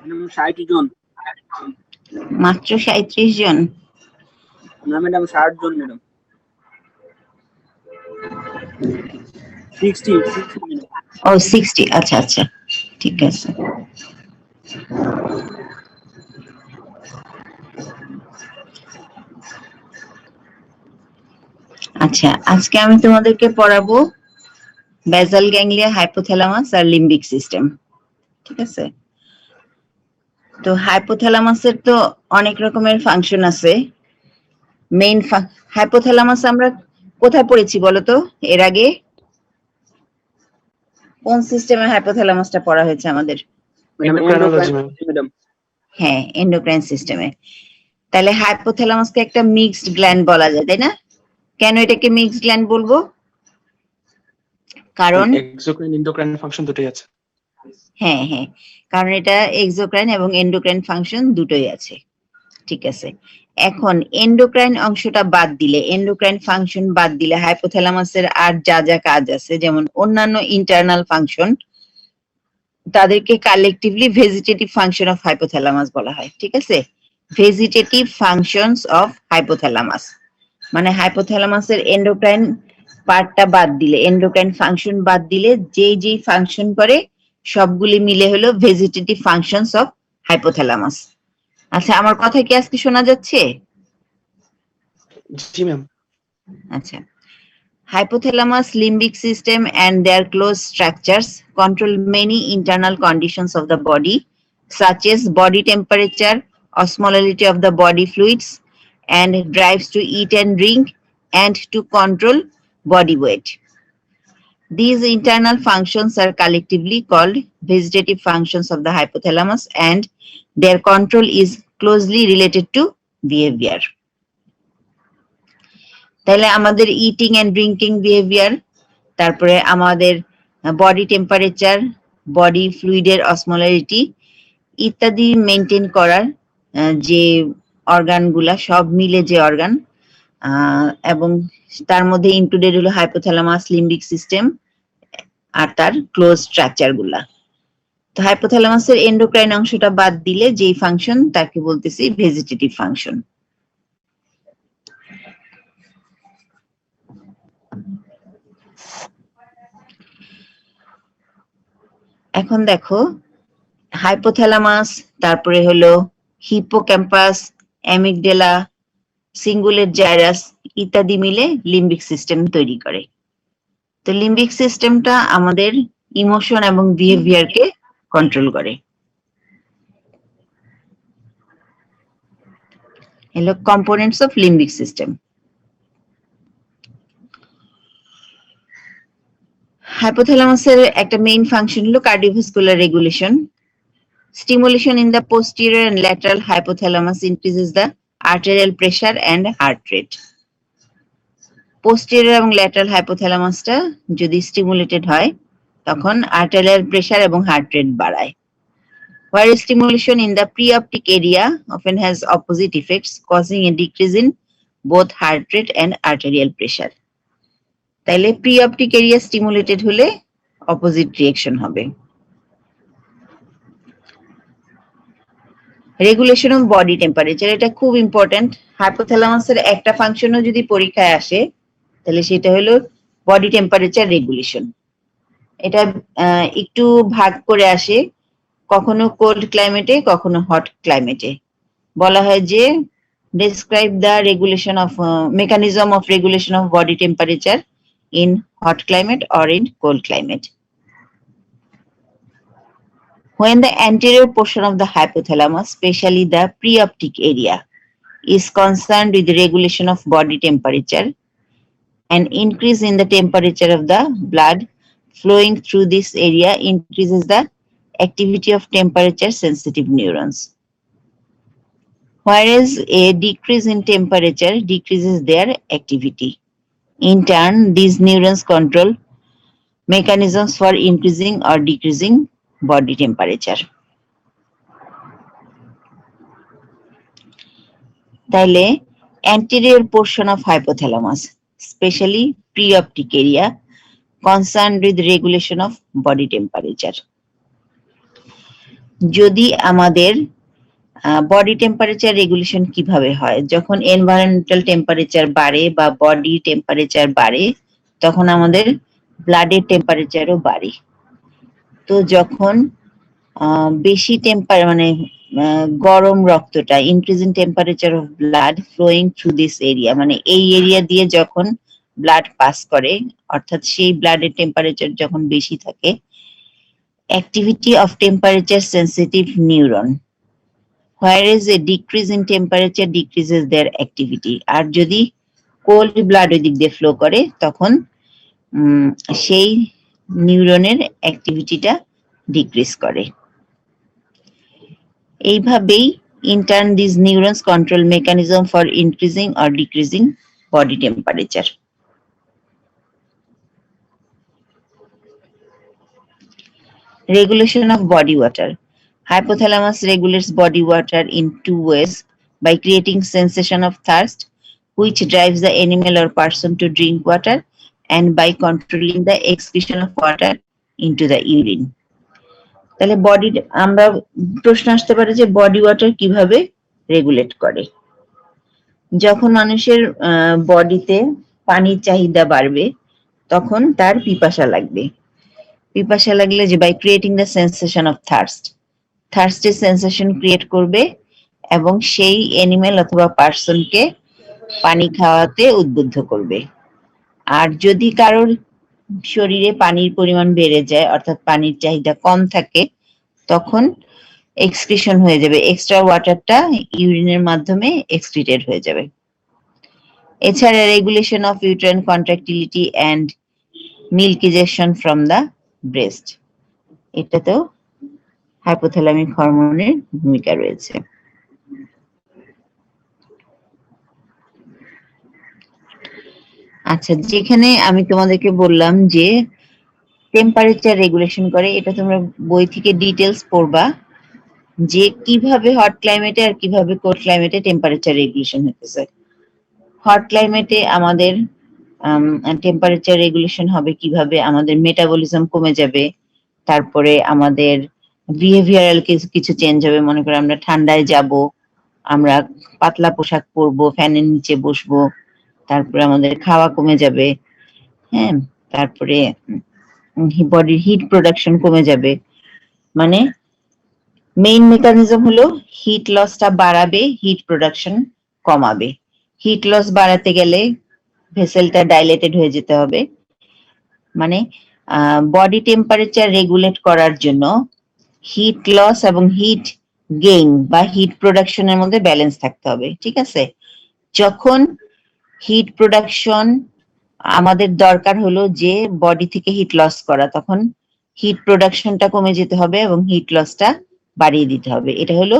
Madam 60 জন। মাত্র 37 জন? না madam 60 জন madam. 60 madam. ও 60, আচ্ছা আচ্ছা ঠিক আছে। আচ্ছা, আজকে আমি তোমাদেরকে পড়াবো বেসাল গ্যাংলিয়া, হাইপোথ্যালামাস আর লিম্বিক সিস্টেম। ঠিক আছে? তো হাইপোথ্যালামাসের তো অনেক রকমের ফাংশন আছে। মেইন হাইপোথ্যালামাস আমরা কোথায় পড়েছি বলো তো এর আগে? কোন সিস্টেমে হাইপোথ্যালামাসটা পড়া হয়েছে আমাদের? ম্যাডাম হ্যাঁ, এন্ডোক্রাইন সিস্টেমে। তাহলে হাইপোথ্যালামাসকে একটা মিক্সড গ্ল্যান্ড বলা যায়, তাই না? কেন এটাকে মিক্সড গ্ল্যান্ড বলবো? কারণ এক্সোক্রাইন এন্ডোক্রাইন ফাংশন দুটোই আছে। হ্যাঁ হ্যাঁ, কারণ এটা এক্সোক্রাইন এবং এন্ডোক্রাইন ফাংশন দুটোই আছে। ঠিক আছে, এখন এন্ডোক্রাইন অংশটা বাদ দিলে, এন্ডোক্রাইন ফাংশন বাদ দিলে হাইপোথ্যালামাসের আর যা যা কাজ আছে, যেমন অন্যান্য ইন্টারনাল ফাংশন, তাদেরকে collectively vegetative function of hypothalamus বলা হয়। ঠিক আছে, ভেজিটেটিভ ফাংশনস অফ হাইপোথ্যালামাস মানে হাইপোথ্যালামাসের এন্ডোক্রাইন পার্টটা বাদ দিলে, এন্ডোক্রাইন ফাংশন বাদ দিলে যেই ফাংশন করে সবগুলি মিলে হলো ভেজিটেটিভ ফাংশনস অফ হাইপোথ্যালামাস। আচ্ছা, আমার কথা কি আজকে শোনা যাচ্ছে? জি ম্যাম। আচ্ছা, hypothalamus limbic system and their close structures control many internal conditions of the body, such as body temperature, osmolality of the body fluids, and drives to eat and drink and to control body weight. These internal functions are collectively called vegetative functions of the hypothalamus, and their control is closely related to behavior. তাহলে আমাদের eating and drinking behaviour, তারপরে আমাদের body temperature, body ফ্লুইডের osmolarity ইত্যাদি maintain করার যে অর্গানগুলা, সব মিলে যে অর্গান, এবং তার মধ্যে ইনক্লুডেড হলো হাইপোথ্যালামাস, লিম্বিক সিস্টেম আর তার ক্লোজ স্ট্রাকচার গুলা। তো হাইপোথ্যালামাসের এন্ডোক্রাইন অংশটা বাদ দিলে যেই ফাংশন তাকে বলতেছি ভেজিটেটিভ ফাংশন। এখন দেখো, হাইপোথ্যালামাস, তারপরে হলো হিপোক্যাম্পাস, অ্যামিগডালা, সিঙ্গুলেট জাইরাস ইত্যাদি মিলে লিম্বিক সিস্টেম তৈরি করে। তো লিম্বিক সিস্টেমটা আমাদের ইমোশন এবং বিহেভিয়ারকে কন্ট্রোল করে। হলো কম্পোনেন্টস অফ লিম্বিক সিস্টেম। হাইপোথ্যালামাসের একটা মেইন ফাংশন হলো cardiovascular regulation. Stimulation in the posterior and lateral hypothalamus increases the arterial pressure and heart rate. Posterior এবং lateral hypothalamusটা যদি stimulated হয় তখন arterial pressure এবং heart rate বাড়ায়। Whereas stimulation in the preoptic area often has opposite effects, causing a decrease in both heart rate and arterial pressure. তাইলে preoptic area stimulated হলে opposite reaction হবে। Regulation of body temperature, এটা খুব important. হাইপোথ্যালামাসের একটা ফাংশনও যদি পরীক্ষায় আসে তাহলে সেটা হলো বডি টেম্পারেচার রেগুলেশন। এটা একটু ভাগ করে আসে, কখনো কোল্ড ক্লাইমেটে, কখনো হট ক্লাইমেটে। বলা হয় যে describe the regulation of mechanism of regulation of body temperature in hot climate or in cold climate. When the anterior portion of the hypothalamus, especially the preoptic area, is concerned with the regulation of body temperature, an increase in the temperature of the blood flowing through this area increases the activity of temperature sensitive neurons. Whereas a decrease in temperature decreases their activity. In turn, these neurons control mechanisms for increasing or decreasing body temperature. তাইলে anterior portion of hypothalamus, especially preoptic area, concerned with regulation of body temperature. যদি আমাদের body temperature regulation কিভাবে হয়, যখন environmental temperature বাড়ে বা body temperature বাড়ে তখন আমাদের ব্লাডের টেম্পারেচারও বাড়ে। তো যখন বেশি মানে গরম রক্তটা, increase in temperature of blood flowing through this area, মানে এই এরিয়া দিয়ে যখন ব্লাড পাস করে, অর্থাৎ সেই ব্লাডের টেম্পারেচার যখন বেশি থাকে, activity of temperature sensitive neuron, whereas a decrease in temperature decreases their activity. আর যদি কোল্ড ব্লাড ওই দিক দিয়ে ফ্লো করে তখন সেই নিউরনের অ্যাক্টিভিটিটা ডিক্রিজ করে। এইভাবেই in turn these neurons control mechanism for increasing or decreasing body temperature. Regulation of body water. Hypothalamus regulates body water in two ways: by creating sensation of thirst, which drives the animal or person to drink water, and by controlling the excretion of water into the urine. তাহলে body, আমরা প্রশ্ন আসতে পারে যে body water কিভাবে regulate করে। যখন মানুষের বডিতে পানির চাহিদা বাড়বে তখন তার পিপাসা লাগবে। পিপাসা লাগলে যে by creating the sensation of থার্স্টের সেন্সেশন ক্রিয়েট করবে এবং সেই অ্যানিমেল অথবা পার্সনকে পানি খাওয়াতে উদ্বুদ্ধ করবে। আর যদি কারোর শরীরে পানির পরিমাণ বেড়ে যায়, অর্থাৎ পানির চাহিদা কম থাকে, তখন এক্সক্রিশন হয়ে যাবে, এক্সট্রা ওয়াটারটা ইউরিনের মাধ্যমে এক্সক্রিটেড হয়ে যাবে। এছাড়া regulation of uterine contractility and milk ejection from the breast, এটাতেও হাইপোথ্যালামিক হরমোনের ভূমিকা রয়েছে। আচ্ছা, যেখানে আমি তোমাদেরকে বললাম যে টেম্পারেচার রেগুলেশন করে, এটা তোমরা বই থেকে ডিটেলস পড়বা যে কিভাবে হট ক্লাইমেটে আর কিভাবে কোল্ড ক্লাইমেটে টেম্পারেচার রেগুলেশন হতেছে। হট ক্লাইমেটে আমাদের টেম্পারেচার রেগুলেশন হবে কিভাবে, আমাদের মেটাবলিজম কমে যাবে, তারপরে আমাদের বিহেভিয়ারাল কিছু চেঞ্জ হবে। মনে করো আমরা ঠান্ডায় যাব, আমরা পাতলা পোশাক পরবো, ফ্যানের নিচে বসবো, তারপরে আমাদের খাওয়া কমে যাবে, হ্যাঁ, তারপরে বডির হিট প্রোডাকশন কমে যাবে। মানে মেইন মেকানিজম হলো হিট লসটা বাড়াবে, হিট প্রোডাকশন কমাবে। হিট লস বাড়াতে গেলে ভেসেলটা ডাইলেটেড হয়ে যেতে হবে। মানে বডি টেম্পারেচার রেগুলেট করার জন্য হিট লস এবং হিট গেইন বা হিট প্রোডাকশনের মধ্যে ব্যালেন্স থাকতে হবে, ঠিক আছে? যখন হিট প্রোডাকশন আমাদের দরকার হলো যে বডি থেকে হিট লস করা, তখন হিট প্রোডাকশনটা কমে যেতে হবে এবং হিট লসটা বাড়িয়ে দিতে হবে। এটা হলো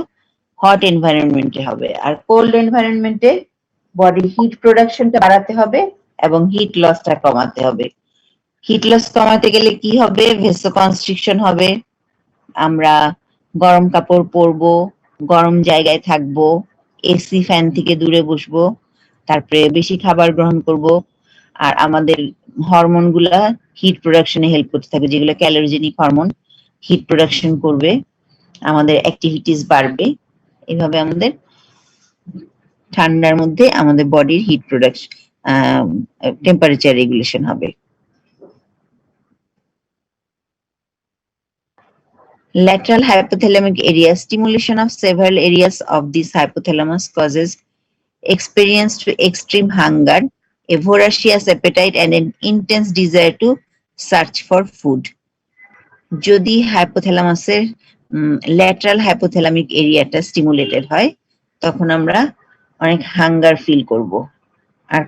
হট এনভায়রনমেন্টে হবে। আর কোল্ড এনভায়রনমেন্টে বডির হিট প্রোডাকশনটা বাড়াতে হবে এবং হিট লসটা কমাতে হবে। হিট লস কমাতে গেলে কি হবে? ভেসোকনস্ট্রিকশন হবে, আমরা গরম কাপড় পরবো, গরম জায়গায় থাকবো, এসি ফ্যান থেকে দূরে বসবো, তারপরে বেশি খাবার গ্রহণ করব, আর আমাদের হরমোন গুলা হিট প্রোডাকশনে হেল্প করতে থাকবে, যেগুলো ক্যালোরিজেনিক হরমোন হিট প্রোডাকশন করবে, আমাদের অ্যাক্টিভিটিস বাড়বে। এভাবে আমাদের ঠান্ডার মধ্যে আমাদের বডির হিট প্রোডাকশন, টেম্পারেচার রেগুলেশন হবে। Lateral hypothalamic area, stimulation of several areas of this hypothalamus causes experienced extreme hunger, a voracious appetite, and an intense desire to search for food. যদি হাইপোথ্যালামাসের ল্যাটারাল হাইপোথ্যালামিক এরিয়াটা stimulated হয় তখন আমরা অনেক hunger feel করব আর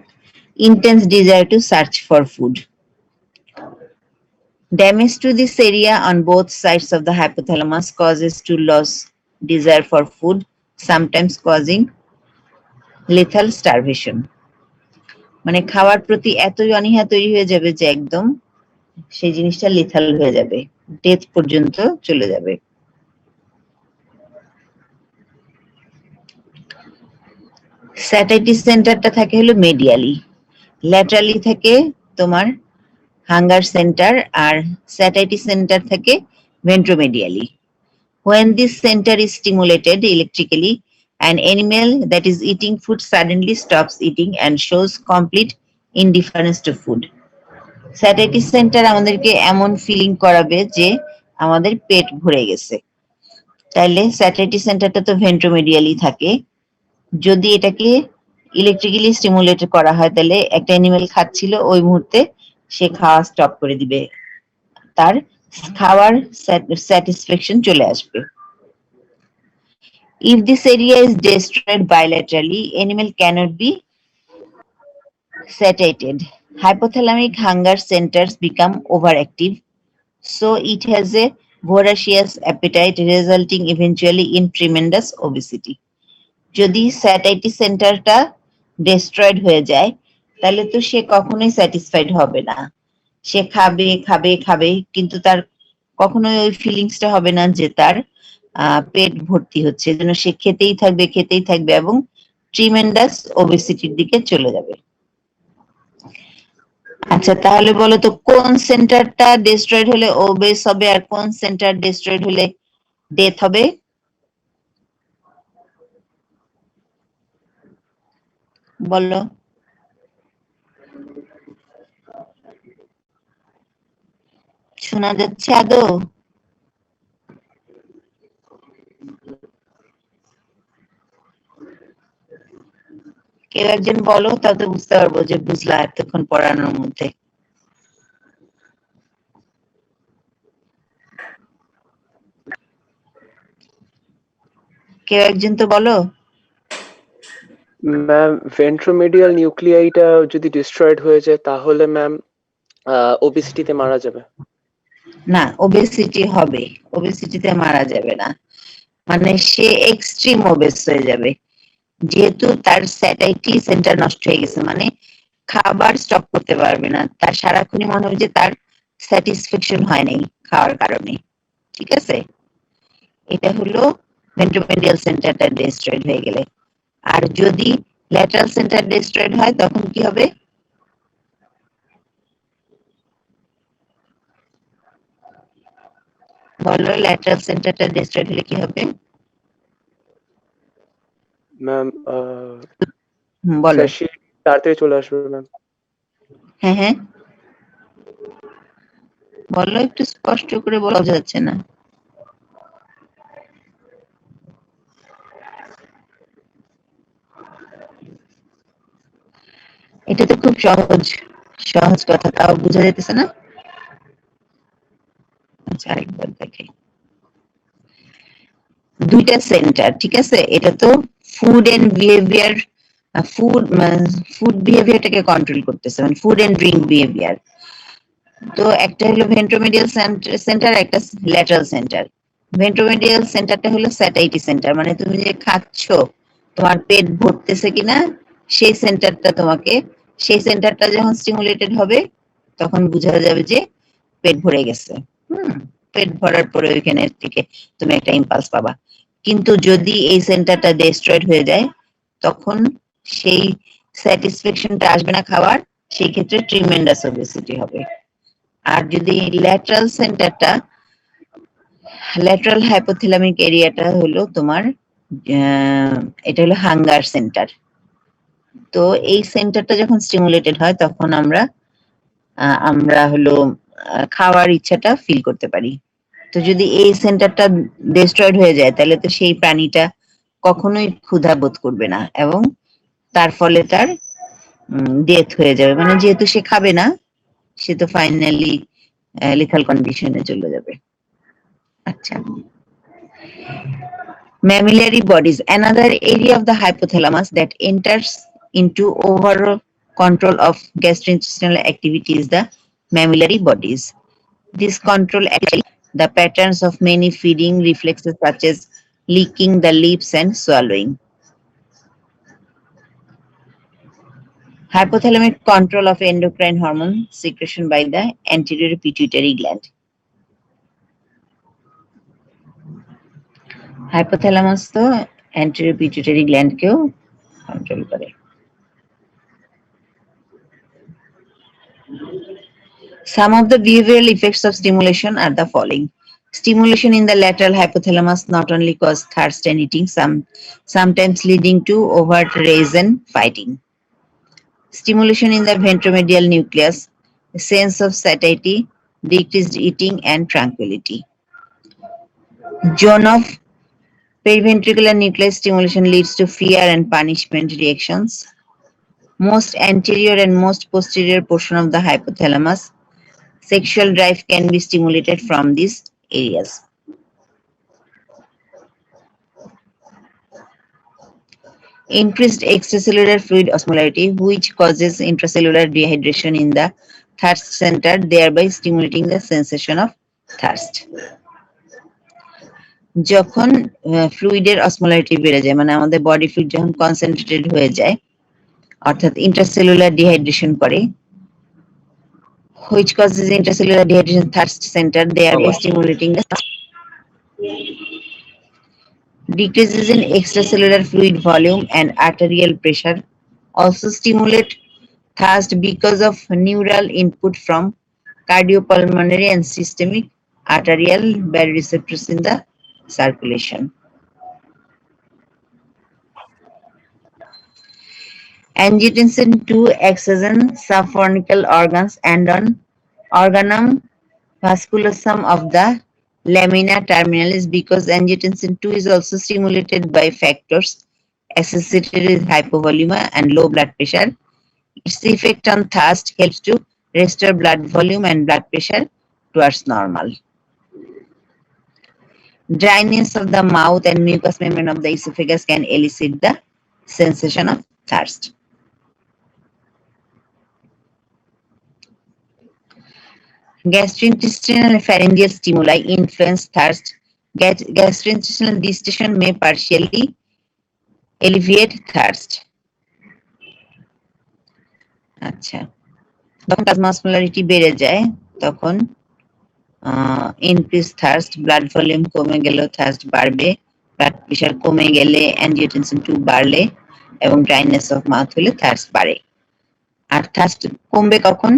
intense desire to search for food. Damage to this area on both sides of the hypothalamus causes to lose desire for food, sometimes causing lethal starvation. মানে খাওয়ার প্রতি এতই অনীহা তৈরি হয়ে যাবে যে একদম সেই জিনিসটা লিথাল হয়ে যাবে, ডেথ পর্যন্ত চলে যাবে। স্যাটাইটিস সেন্টারটা থাকে হলো মেডিয়ালি, ল্যাটারালি থাকে তোমার হাঙ্গার সেন্টার, আর স্যাটাইটিস সেন্টার থাকে ভেন্ট্রোমেডিয়ালি। When this center is stimulated electrically, an animal that is eating food suddenly stops eating and shows complete indifference to food. Satiety centre আমাদেরকে এমন ফিলিং করাবে যে আমাদের পেট ভরে গেছে। তাইলে স্যাটাইটি সেন্টারটা তো ভেন্ট্রোমিডিয়ালি থাকে। যদি এটাকে ইলেকট্রিক্যালি স্টিমুলেট করা হয় তাহলে একটা অ্যানিমেল খাচ্ছিল, ওই মুহূর্তে সে খাওয়া স্টপ করে দিবে, তার খাওয়ার স্যাটিসফ্যাকশন চলে আসবে। If this area is destroyed bilaterally, animal cannot be satiated. Hypothalamic hunger centers become overactive, so it has a voracious appetite resulting eventually in tremendous obesity. যদি স্যাটাইটি সেন্টারটা ডেস্ট্রয়েড হয়ে যায় তাহলে তো সে কখনোই স্যাটিসফাইড হবে না। সে খাবে খাবে খাবে, কিন্তু তার কখনোই ওই ফিলিংসটা হবে না যে তার পেট ভর্তি হচ্ছে, এজন্য সে খেতেই থাকবে এবং ট্রিমেন্ডাস ওবেসিটির দিকে চলে যাবে। আচ্ছা, তাহলে বলো তো কোন সেন্টারটা ডেস্ট্রয়েড হলে ওবেস হবে আর কোন সেন্টার ডেস্ট্রয়েড হলে ডেথ হবে? বলো। শোনা যাচ্ছে আদৌ? কেউ একজন বলো, তাতে বুঝতে পারবো যে বুঝলা এতক্ষণ পড়ানোর মধ্যে। কেউ একজন তো বলো। ম্যাম ভেন্ট্রোমিডিয়াল নিউক্লিয়াইটা যদি ডিস্ট্রয়েড হয়ে যায় তাহলে ম্যাম ওবেসিটিতে মারা যাবে। না, ওবেসিটি হবে, ওবেসিটিতে মারা যাবে না, মানে সে এক্সট্রিম ওবেস হয়ে যাবে, যেহেতু তার স্যাটাইটি সেন্টার নষ্ট হয়ে গেছে, মানে খাবার স্টপ করতে পারবে না, তার সারাক্ষণই মনে হবে যে তার স্যাটিসফ্যাকশন হয় নাই খাওয়ার কারণে। ঠিক আছে, এটা হলো ভেন্ট্রোমিডিয়াল সেন্টারটা ডিস্ট্রয়েড হয়ে গেলে। আর যদি ল্যাটারাল সেন্টার ডিস্ট্রয়েড হয় তখন কি হবে? বলো, ল্যাটারাল সেন্টারটা ডিস্ট্রয়েড হলে কি হবে? ম্যাম বলো। তাড়াতাড়ি চলে আসবে ম্যাম। হ্যাঁ হ্যাঁ, বলো, একটু স্পষ্ট করে বলা যাচ্ছে না। এটা তো খুব সহজ সহজ কথা, তাও বোঝা যেতেছে না। আচ্ছা, আরেকবার দেখে। দুইটা সেন্টার, ঠিক আছে, এটা তো ফুড এন্ড বিহেভিয়ার, ফুড বিহেভিয়ারটাকে কন্ট্রোল করতেছে, মানে ফুড এন্ড ড্রিঙ্ক বিহেভিয়ার। তো একটা হলো ভেন্ট্রোমিডিয়াল সেন্টার, একটা ল্যাটারাল সেন্টার। ভেন্ট্রোমিডিয়াল সেন্টারটা হলো স্যাটাইটি সেন্টার, মানে তুমি যে খাচ্ছো তোমার পেট ভরতেছে কিনা সেই সেন্টারটা তোমাকে, সেই সেন্টারটা যখন স্টিমুলেটেড হবে তখন বোঝা যাবে যে পেট ভরে গেছে। পেট ভরার পরে ওইখানে থেকে তুমি একটা ইম্পালস পাবা। কিন্তু যদি এই সেন্টারটা ডিস্ট্রয়েড হয়ে যায় তখন সেই স্যাটিসফ্যাকশনটা আসবে না খাবার, সেই ক্ষেত্রে ট্রিমেন্ডাস ওবেসিটি হবে। আর যদি ল্যাটারাল সেন্টারটা, ল্যাটারাল হাইপোথ্যালামিক এরিয়াটা হলো তোমার, এটা হলো হাঙ্গার সেন্টার। তো এই সেন্টারটা যখন স্টিমুলেটেড হয় তখন আমরা হলো খাওয়ার ইচ্ছাটা ফিল করতে পারি। তো যদি এই সেন্টারটা ডিস্ট্রয়েড হয়ে যায় তাহলে তো সেই প্রাণীটা কখনোই ক্ষুধা বোধ করবে না এবং তার ফলে তার ডেথ হয়ে যাবে, মানে যেহেতু সে খাবে না সে তো ফাইনালি লিথাল কন্ডিশনে চলে যাবে। আচ্ছা, mammillary bodies, another area of the hypothalamus that enters into overall control of gastrointestinal activity is the mammillary bodies. This control actually the patterns of many feeding reflexes such as licking the lips and swallowing. Hypothalamic control of endocrine hormone secretion by the anterior pituitary gland. Hypothalamus তো anterior pituitary gland কেও control করে। Some of the behavioral effects of stimulation are the following. Stimulation in the lateral hypothalamus not only cause thirst and eating, sometimes leading to overt rage and fighting. Stimulation in the ventromedial nucleus, a sense of satiety, decreased eating, and tranquility. Zone of periventricular nucleus stimulation leads to fear and punishment reactions. Most anterior and most posterior portion of the hypothalamus, sexual drive can be stimulated from these areas. Increased extracellular fluid osmolarity, which causes intracellular dehydration in the thirst center, thereby stimulating the sensation of thirst. যখন ফ্লুইডের osmolarity বেড়ে যায়, মানে আমাদের body fluid যখন concentrated হয়ে যায়, অর্থাৎ intracellular dehydration করে, which causes intracellular dehydration thirst center, thereby stimulating the decreases in extracellular fluid volume and arterial pressure also stimulate thirst because of neural input from cardiopulmonary and systemic arterial baroreceptors in the circulation. Angiotensin II acts as an subfornical organs and on organum vasculosum of the lamina terminalis because angiotensin II is also stimulated by factors associated with hypovolemia and low blood pressure. Its effect on thirst helps to restore blood volume and blood pressure towards normal. Dryness of the mouth and mucous membrane of the esophagus can elicit the sensation of thirst. Gastrointestinal and pharyngeal stimuli influence thirst. Gastrointestinal distension may partially alleviate thirst. আচ্ছা, যখন plasma osmolarity বেড়ে যায় তখন increase thirst, blood volume কমে গেলে thirst বাড়বে, blood pressure কমে গেলে অ্যাঞ্জিওটেনসিন 2 বাড়লে এবং ড্রাইনেস অফ মাউথ হলে থার্স্ট বাড়ে। আর থার্স্ট কমবে কখন?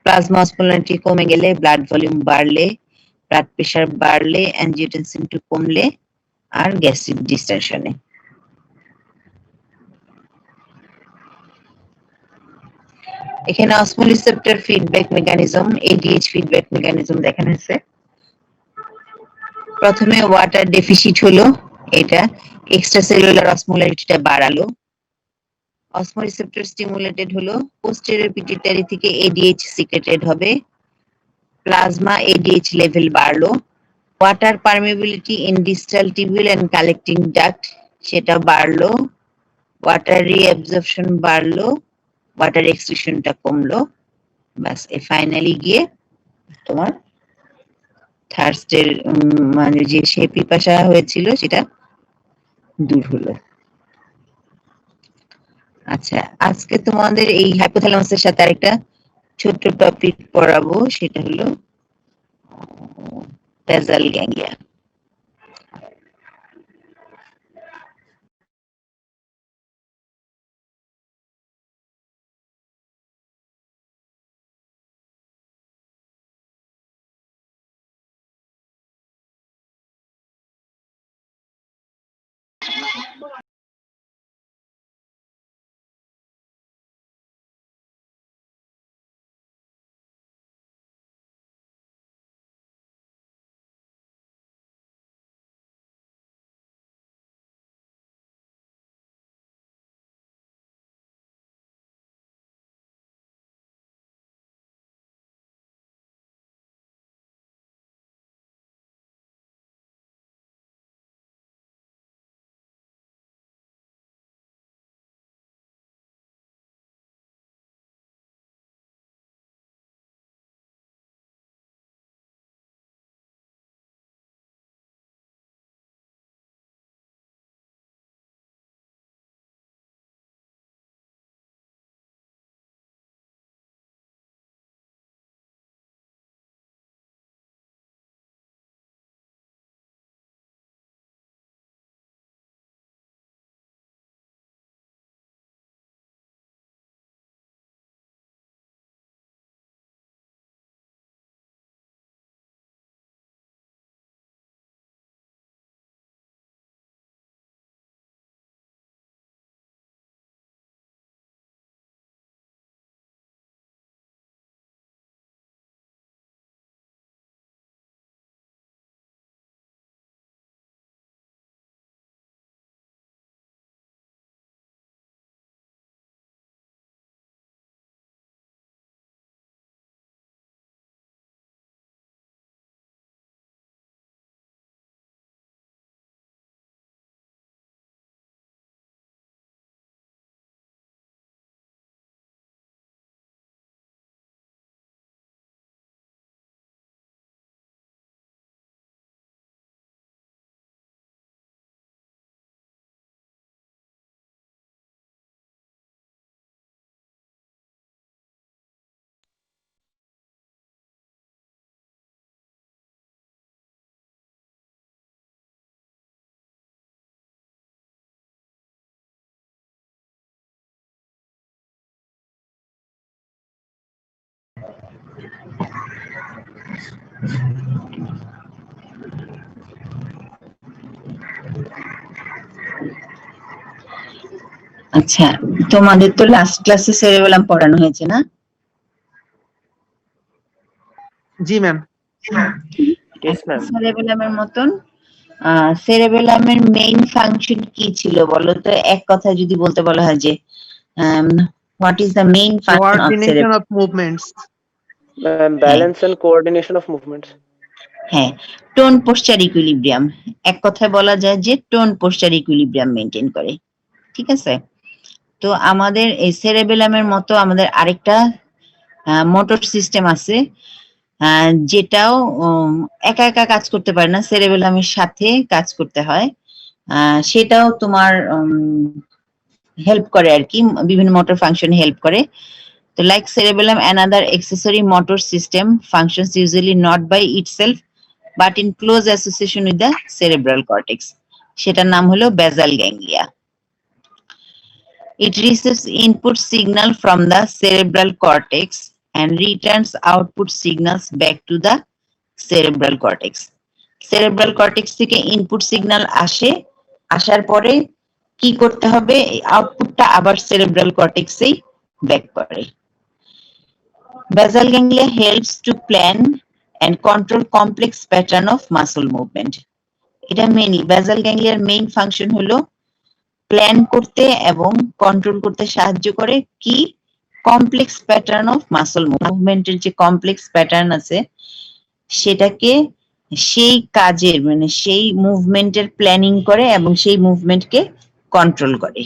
প্লাজমা অসমোলারিটি কমে গেলে, ব্লাড ভলিউম বাড়লে, ব্লাড প্রেশার বাড়লে, অ্যাঞ্জিওটেনসিন 2 কমলে আর গ্যাস্ট্রিক ডিস্টেনশনে। এখানে osmoreceptor feedback mechanism, ADH feedback mechanism দেখানো হয়েছে। প্রথমে ওয়াটার ডেফিসিট হলো, এটা এক্সট্রাসেলুলার অসমোলারিটিটা বাড়ালো। অসমোরিসেপ্টর স্টিমুলেটেড হলো, পোস্টেরিয়র পিটুইটারি থেকে এডিএইচ সিক্রেটেড হবে, প্লাজমা এডিএইচ লেভেল বাড়লো। Water permeability in distal tubule and collecting duct সেটা বাড়লো, ওয়াটার রিঅ্যাবজর্পশন বাড়লো, ওয়াটার এক্সক্রিশনটা কমলো, বাস এ ফাইনালি গিয়ে তোমার থার্স্টের মানে যে সে পিপাসা হয়েছিল সেটা দূর হলো। আচ্ছা, আজকে তোমাদের এই হাইপোথ্যালামাসের সাথে আরেকটা ছোট্ট টপিক পড়াবো, সেটা হলো বেসাল গ্যাংলিয়া। আচ্ছা, তোমাদের তো লাস্ট ক্লাসে সেরেবেলাম পড়ানো হয়েছে না? জি ম্যাম। Yes, ma'am. সেরেবেলামের মতন সেরেবেলামের মেইন ফাংশন কি ছিল বলো তো? এক কথা যদি বলতে বলা হয় যে what is the main function of Coordination সেরেবেলাম? of movements. Ma'am, balance and coordination of movements. হ্যাঁ, টোন পোস্টার ইকুইলিব্রিয়াম, এক কথায় বলা যায় যে টোন পোস্টার ইকুইলিব্রিয়াম মেইনটেইন করে। ঠিক আছে, তো আমাদের এই সেরেবেলামের মতো আমাদের আরেকটা মোটর সিস্টেম আছে, যেটাও একা একা কাজ করতে পারে না, সেরেবেলামের সাথে কাজ করতে হয়। সেটাও তোমার হেল্প করে আর কি, বিভিন্ন মোটর ফাংশনে হেল্প করে। তো like cerebellum, another accessory motor system functions usually not by itself but in close association with the cerebral cortex. সেটার নাম হলো basal ganglia. It receives input signal from the cerebral cortex and returns output signals back to the cerebral cortex. Cerebral cortex থেকে input signal আসার পরে কি করতে হবে? আউটপুটটা আবার cerebral cortex-এই ব্যাক করে। Basal ganglia helps to plan and control complex pattern of muscle movement. এটা মেইনলি basal gangliaর মেইন ফাংশন হলো প্ল্যান করতে এবং কন্ট্রোল করতে সাহায্য করে কি? কমপ্লেক্স প্যাটার্ন অফ মাসল মুভমেন্টের যে কমপ্লেক্স প্যাটার্ন আছে সেটাকে সেই কাজের মানে সেই মুভমেন্টের প্ল্যানিং করে এবং সেই মুভমেন্টকে কন্ট্রোল করে।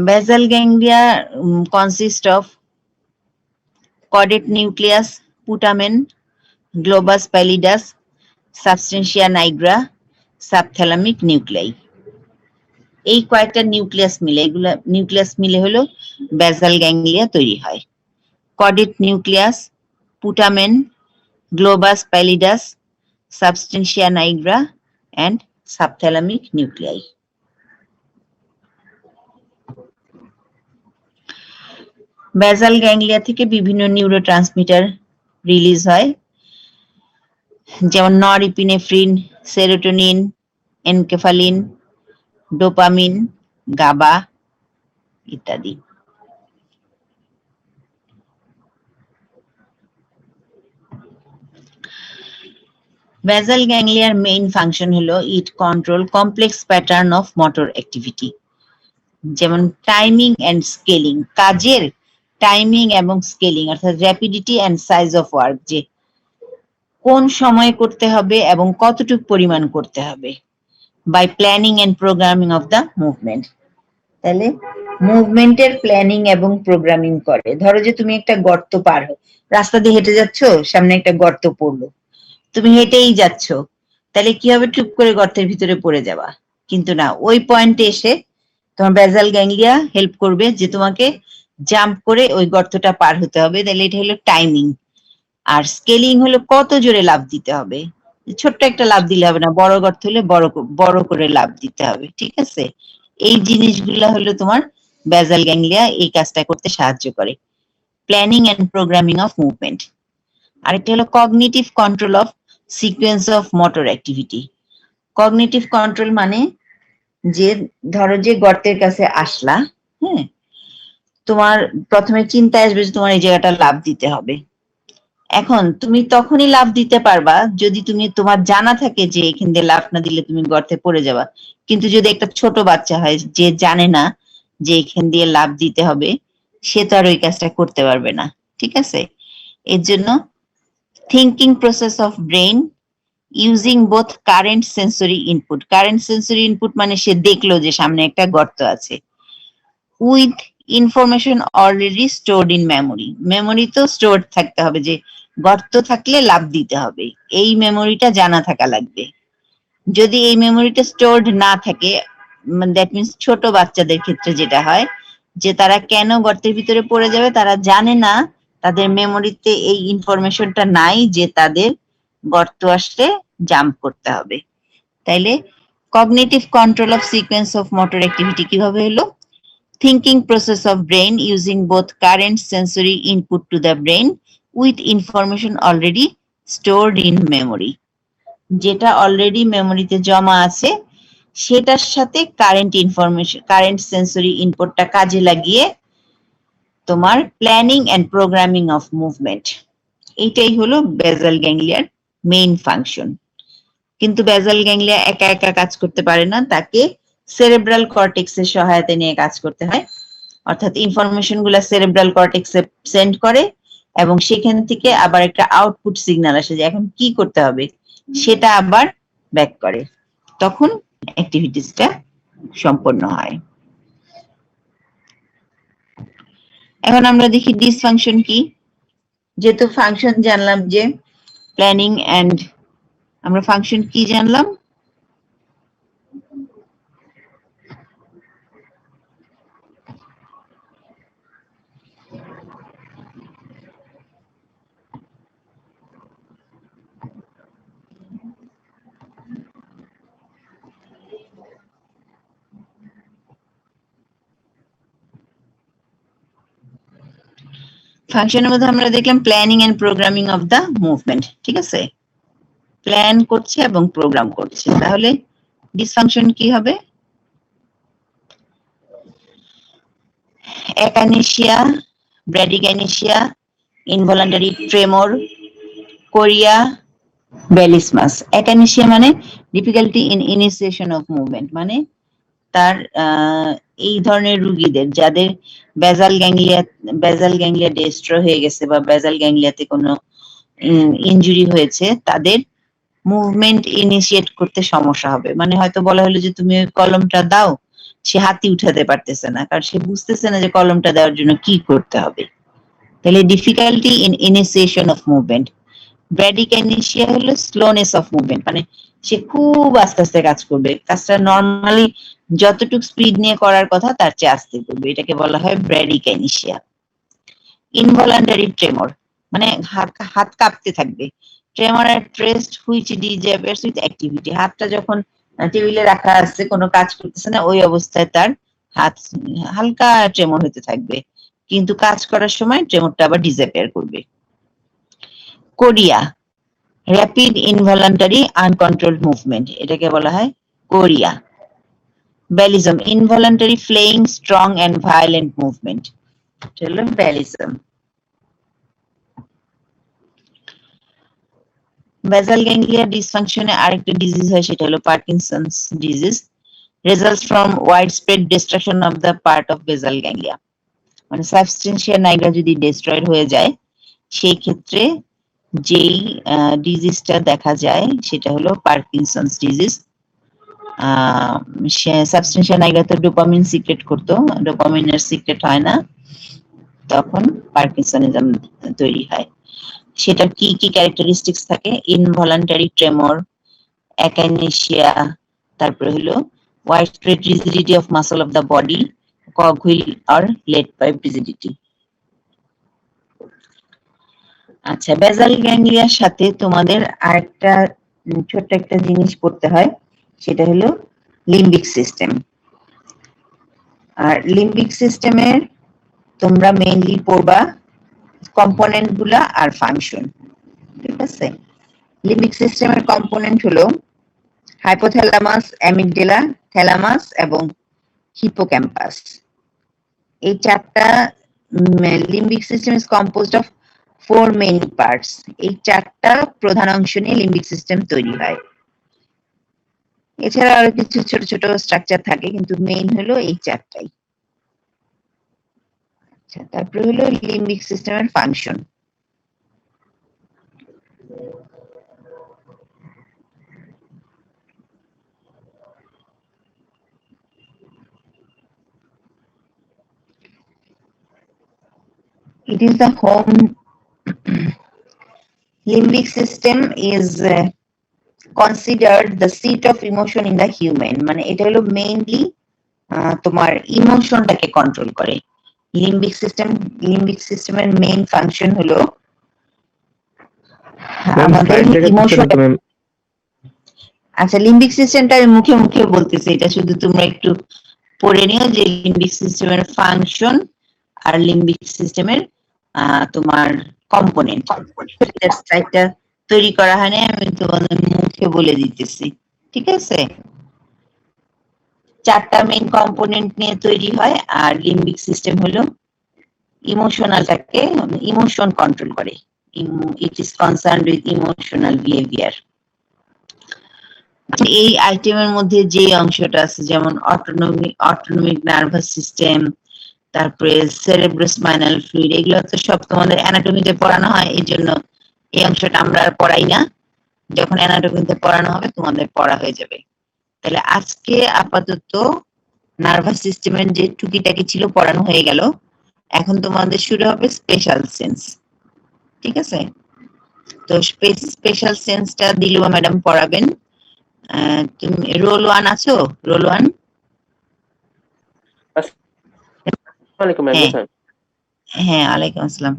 Basal ganglia consist of caudate nucleus, putamen, globus pallidus, substantia nigra, subthalamic nuclei. এই কয়েকটা নিউক্লিয়াস মিলে, এগুলা নিউক্লিয়াস মিলে হলো basal ganglia তৈরি হয়। caudate nucleus, putamen, globus pallidus, substantia nigra and subthalamic nuclei. basal ganglia থেকে বিভিন্ন নিউরোট্রান্সমিটার রিলিজ হয়, যেমন norepinephrine, serotonin, enkephalin, dopamine, GABA ইত্যাদি। basal gangliaর মেইন ফাংশন হলো it control complex pattern of motor activity, যেমন টাইমিং এন্ড স্কেলিং, কাজের timing এবং স্কেলিং অর্থাৎ rapidity and size of work, যে কোন সময় করতে হবে এবং কতটুকু পরিমাণ করতে হবে, by planning and programming of the movement. তাহলে মুভমেন্টের প্ল্যানিং এবং প্রোগ্রামিং করে। ধরো যে তুমি একটা গর্ত পার রাস্তা দিয়ে হেঁটে যাচ্ছ, সামনে একটা গর্ত পড়লো, তুমি হেঁটেই যাচ্ছ, তাহলে কি হবে? টুপ করে গর্তের ভিতরে পড়ে যাবা। কিন্তু না, ওই পয়েন্টে এসে তোমার basal ganglia হেল্প করবে যে তোমাকে জাম্প করে ওই গর্তটা পার হতে হবে। তাহলে এটা হলো টাইমিং। আর স্কেলিং হলো কত জোরে লাফ দিতে হবে, ছোট্ট একটা লাফ দিলে হবে না, বড় গর্ত হলে বড় করে লাফ দিতে হবে। ঠিক আছে, এই জিনিসগুলা হলো তোমার basal ganglia এই কাজটা করতে সাহায্য করে, planning and programming of movement. আরেকটা হলো cognitive control of sequence of motor activity. Cognitive control মানে যে ধরো যে গর্তের কাছে আসলা, হ্যাঁ, তোমার প্রথমে চিন্তা আসবে যে তোমার এই জায়গাটা লাফ দিতে হবে। এখন তুমি তখনই লাফ দিতে পারবা যদি তোমার জানা থাকে যে এখান দিয়ে লাফ না দিলে তুমি গর্তে পড়ে যাবা। কিন্তু যদি একটা ছোট বাচ্চা হয় যে জানে না যে এখান দিয়ে লাফ দিতে হবে, সে তো আর ওই কাজটা করতে পারবে না। ঠিক আছে, এর জন্য thinking process of brain using both current sensory input মানে সে দেখলো যে সামনে একটা গর্ত আছে, with information already stored in memory তো স্টোর থাকতে হবে যে গর্ত থাকলে লাফ দিতে হবে, এই মেমোরিটা জানা থাকা লাগবে। যদি এই মেমোরিটা স্টোরড না থাকে, দ্যাট মিনস ছোট বাচ্চাদের ক্ষেত্রে যেটা হয় যে তারা কেন গর্তের ভিতরে পড়ে যাবে তারা জানে না, তাদের মেমোরিতে এই ইনফরমেশনটা নাই যে তাদের গর্ত আসলে জাম্প করতে হবে। তাইলে cognitive control of sequence of motor activity কিভাবে হলো? Thinking process of brain using both current sensory input to the brain with information already stored in memory. যেটা অলরেডি মেমোরিতে জমা আছে সেটার সাথে কারেন্ট ইনফরমেশন, কারেন্ট সেন্সরি ইনপুটটা কাজে লাগিয়ে তোমার planning and programming of movement, এইটাই হলো বেসাল গ্যাংলিয়ার মেইন ফাংশন। কিন্তু বেসাল গ্যাংলিয়া একা একা কাজ করতে পারে না, তাকে সেরেব্রাল কর্টেক্সের সহায়তা নিয়ে কাজ করতে হয়। অর্থাৎ ইনফরমেশন গুলা সেরেব্রাল কর্টেক্সে সেন্ড করে এবং সেখান থেকে আবার একটা আউটপুট সিগন্যাল আসে যে এখন কি করতে হবে, সেটা আবার ব্যাক করে, তখন অ্যাক্টিভিটিসটা সম্পন্ন হয়। এখন আমরা দেখি ডিসফাংশন কি। যেহেতু ফাংশন জানলাম যে প্ল্যানিং এন্ড, আমরা ফাংশন কি জানলাম? ফাংশনের মধ্যে আমরা দেখলাম planning and programming of the movement, ঠিক আছে? প্ল্যান করছে এবং প্রোগ্রাম করছে, তাহলে ডিসফাংশন কি হবে? অ্যাকানেশিয়া, ব্র্যাডিকানেশিয়া, ইনভলান্টারি ট্রেমর, কোরিয়া, বেলিসমাস। অ্যাকানেশিয়া মানে difficulty in initiation of movement, মানে তার এই ধরনের রোগীদের যাদের বেসাল গ্যাংলিয়া ডিস্ট্রয় হয়ে গেছে বা বেসাল গ্যাংলিয়াতে কোনো ইনজুরি হয়েছে, তাদের মুভমেন্ট ইনিশিয়েট করতে সমস্যা হবে। মানে হয়তো বলা হলো যে তুমি কলমটা দাও, সে হাতই উঠাতে পারতেছে না, কারণ সে বুঝতেছে না যে কলমটা দেওয়ার জন্য কি করতে হবে। তাহলে difficulty in initiation of movement. Bradykinesia হলো স্লোনেস অফ মুভমেন্ট, মানে সে খুব আস্তে আস্তে কাজ করবে, কাজটা নর্মালি যতটুকু স্পিড নিয়ে করার কথা তার চেয়ে আস্তে করবে, এটাকে বলা হয় ব্র্যাডিকানেশিয়া। ইনভলান্টারি ট্রেমর মানে হাত কাঁপতে থাকবে। Tremor at rest which disappears with activity, হাতটা যখন টেবিলে রাখা আছে কোনো কাজ করতেছে না, ওই অবস্থায় তার হাত হালকা ট্রেমর হতে থাকবে, কিন্তু কাজ করার সময় ট্রেমরটা আবার ডিসঅ্যাপিয়ার করবে। Chorea, rapid involuntary uncontrolled movement, এটাকে বলা হয় chorea. Ballism, involuntary flailing strong and violent movement, এটা হলো বেলিজম। বেসাল গ্যাংলিয়া ডিসফাংশনে আরেকটা ডিজিজ হয়, সেটা হলো Parkinson's disease, results from widespread destruction of the part of basal ganglia. মানে সাবস্টেন্সিয়া নাইগ্রা যদি ডিস্ট্রয়েড হয়ে যায়, সেই ক্ষেত্রে যেই ডিজিজটা দেখা যায় সেটা হলো পার্কিনসন্স ডিজিজ। সাবস্টেন্সিয়া নাইগ্রা তো ডোপামিন সিক্রেট করতো, ডোপামিনের সিক্রেট হয় না, তখন পার্কিনসনিজম তৈরি হয়। সেটার কি কি ক্যারেক্টারিস্টিক্স থাকে? ইনভলান্টারি ট্রেমর, অ্যাকানেশিয়া, তারপরে হলো widespread rigidity of muscle of the body, cogwheel or lead pipe rigidity. আচ্ছা, বেসাল গ্যাংলিয়ার সাথে তোমাদের আরেকটা ছোট্ট একটা জিনিস পড়তে হয়, সেটা হলো লিম্বিক সিস্টেম। আর লিম্বিক সিস্টেমের তোমরা মেইনলি পড়বা কম্পোনেন্ট গুলা আর ফাংশন, ঠিক আছে? লিম্বিক সিস্টেমের কম্পোনেন্ট হলো হাইপোথ্যালামাস, অ্যামিগডালা, থ্যালামাস এবং হিপোক্যাম্পাস। এই চারটা limbic system is composed of 4 main parts. এই চারটা প্রধান অংশ নিয়ে লিম্বিক সিস্টেম তৈরি হয়। এছাড়া আরো কিছু ছোট ছোট স্ট্রাকচার থাকে, কিন্তু মেইন হলো এই চারটাই। আচ্ছা, তারপরে হলো লিম্বিক সিস্টেমের function. It is the home. Limbic system is considered the seat of emotion in the human, মানে এটা হলো মেইনলি তোমার ইমোশনটাকে কন্ট্রোল করে। লিম্বিক সিস্টেমের মেইন ফাংশন হলো আমাদের ইমোশন। আচ্ছা, লিম্বিক সিস্টেমটা আমি মুখে মুখে বলতেছি, এটা শুধু তোমরা একটু পড়ে নিও যে লিম্বিক সিস্টেমের ফাংশন আর লিম্বিক সিস্টেমের তোমার কম্পোনেন্ট। স্লাইডটা তৈরি করা হয়নি, আমি তোমাদের মুখে বলে দিতেছি, ঠিক আছে? 4টা মেইন কম্পোনেন্ট নিয়ে তৈরি হয়, আর লিম্বিক সিস্টেম হলো ইমোশনালটাকে, ইমোশন কন্ট্রোল করে। It is concerned with emotional behaviour. এই আইটেমের মধ্যে যে অংশটা আছে, যেমন অটোনমিক নার্ভাস সিস্টেম, তারপরে সেরেব্রোস্পাইনাল ফ্লুইড, এগুলো তো সব তোমাদের অ্যানাটমিতে পড়ানো হয়, এই জন্য এই অংশটা আমরা আর পড়াই না। যখন অ্যানাটমিতে পড়ানো হবে তোমাদের পড়া হয়ে যাবে। তাহলে আজকে আপাতত নার্ভাস সিস্টেমের যে টুকিটাকি ছিল পড়ানো হয়ে গেল। এখন তোমাদের শুরু হবে স্পেশাল সেন্স, ঠিক আছে? তো স্পেশাল সেন্সটা দিলুয়া ম্যাডাম পড়াবেন। তুমি রোল 1 আছো? রোল 1? ওয়ালাইকুম আসসালাম। হ্যাঁ, ওয়ালাইকুম আসসালাম।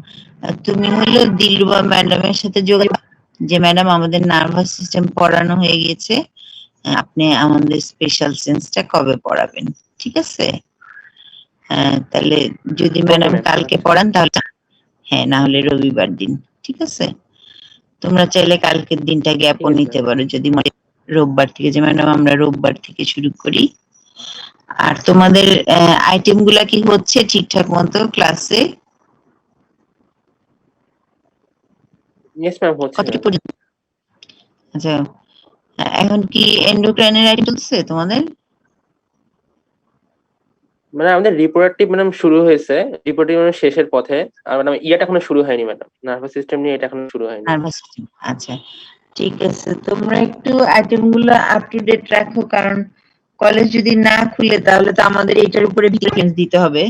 তুমি হলো দিলরুবা ম্যাডামের সাথে যোগাযোগ, যে ম্যাডাম আমাদের নার্ভাস সিস্টেম পড়ানো হয়ে গেছে, আপনি আমাদের স্পেশাল সেন্সটা কবে পড়াবেন, ঠিক আছে? তাহলে যদি ম্যাডাম কালকে পড়ান তাহলে, হ্যাঁ, না হলে রবিবার দিন, ঠিক আছে? তোমরা চাইলে কালকের দিনটা গ্যাপও নিতে পারো, যদি রোববার থেকে, যে ম্যাডাম আমরা রোববার থেকে শুরু করি। আর তোমাদের আইটেম গুলা কি হচ্ছে ঠিকঠাক মতো ক্লাসে? ইয়েস ম্যাম, হচ্ছে। আচ্ছা, এখন কি এন্ডোক্রাইনের আইটেম চলছে তোমাদের? মানে আমাদের রিপ্রোডাক্টিভ ম্যাডাম শুরু হয়েছে, রিপ্রোডাক্টিভ ম্যাডাম শেষের পথে। আর ম্যাডাম ইয়াটা এখনো শুরু হয়নি ম্যাডাম, নার্ভাস সিস্টেম নিয়ে এটা এখনো শুরু হয়নি। নার্ভাস সিস্টেম, আচ্ছা ঠিক আছে। তোমরা একটু আইটেম গুলো আপ টু ডেট রাখো, কারণ কলেজ যদি না খুলে তাহলে তো আমাদের এটার উপরে ভিজিলেন্স দিতে হবে।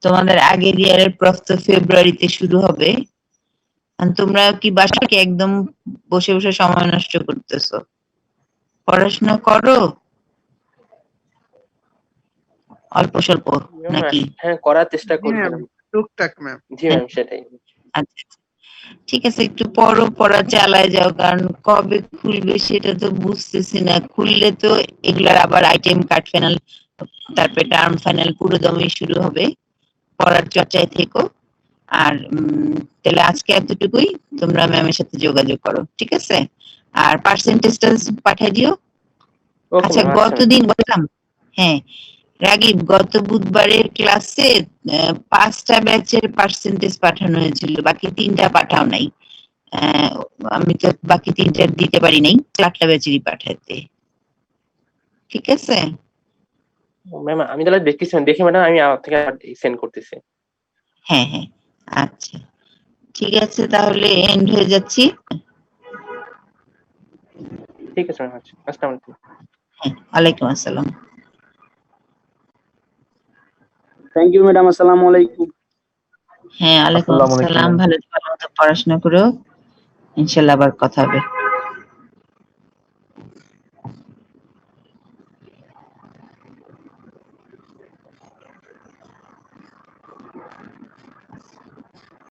তোমাদের আগের ইয়ারের প্রস্থ ফেব্রুয়ারিতে শুরু হবে। তোমরা কি বাসাকে একদম বসে বসে সময় নষ্ট করতেছো? পড়াশোনা করো অল্প স্বল্প নাকি? হ্যাঁ, করার চেষ্টা করি ম্যাম, ম্যাডাম। টুকটাক ম্যাম। জি ম্যাম, সেটাই। আচ্ছা, ঠিক আছে, একটু পড়া চালায় যাও, কারণ কবে খুলবে সেটা তো বুঝতেছি না। খুললে তো এগুলার আবার আইটেম কার্ড ফাইনাল, তারপরে টার্ম ফাইনাল পুরো দমে শুরু হবে। পড়ার চর্চায় থেকো। আর তাহলে আজকে এতটুকুই, তোমরা ম্যামের সাথে যোগাযোগ করো, ঠিক আছে? আর পার্সেন্টেজটা পাঠিয়ে দিও। আচ্ছা, গতদিন বললাম, হ্যাঁ রাগিব, গত বুধবারের ক্লাসে 5টা ব্যাচের পার্সেন্টেজ পাঠানো হয়েছিল, বাকি 3টা পাঠাও নাই। আমি তো বাকি 3টা দিতে পারি নাই, 4টা ব্যাচেরই পাঠাতে, ঠিক আছে? ম্যাম আমি তাহলে দেখতেছি, দেখি ম্যাডাম আমি আমার থেকে সেন্ড করতেছি। হ্যাঁ হ্যাঁ, আচ্ছা ঠিক আছে, তাহলে এন্ড হয়ে যাচ্ছি। ঠিক আছে ম্যাম, আচ্ছা, আসসালামু আলাইকুম। হ্যাঁ, ওয়ালাইকুম আসসালাম। থ্যাংক ইউ ম্যাডাম, আসসালামু আলাইকুম। হ্যাঁ, ওয়ালাইকুম আসসালাম। ভালো মতো পড়াশোনা করো, ইনশাল্লাহ আবার কথা হবে।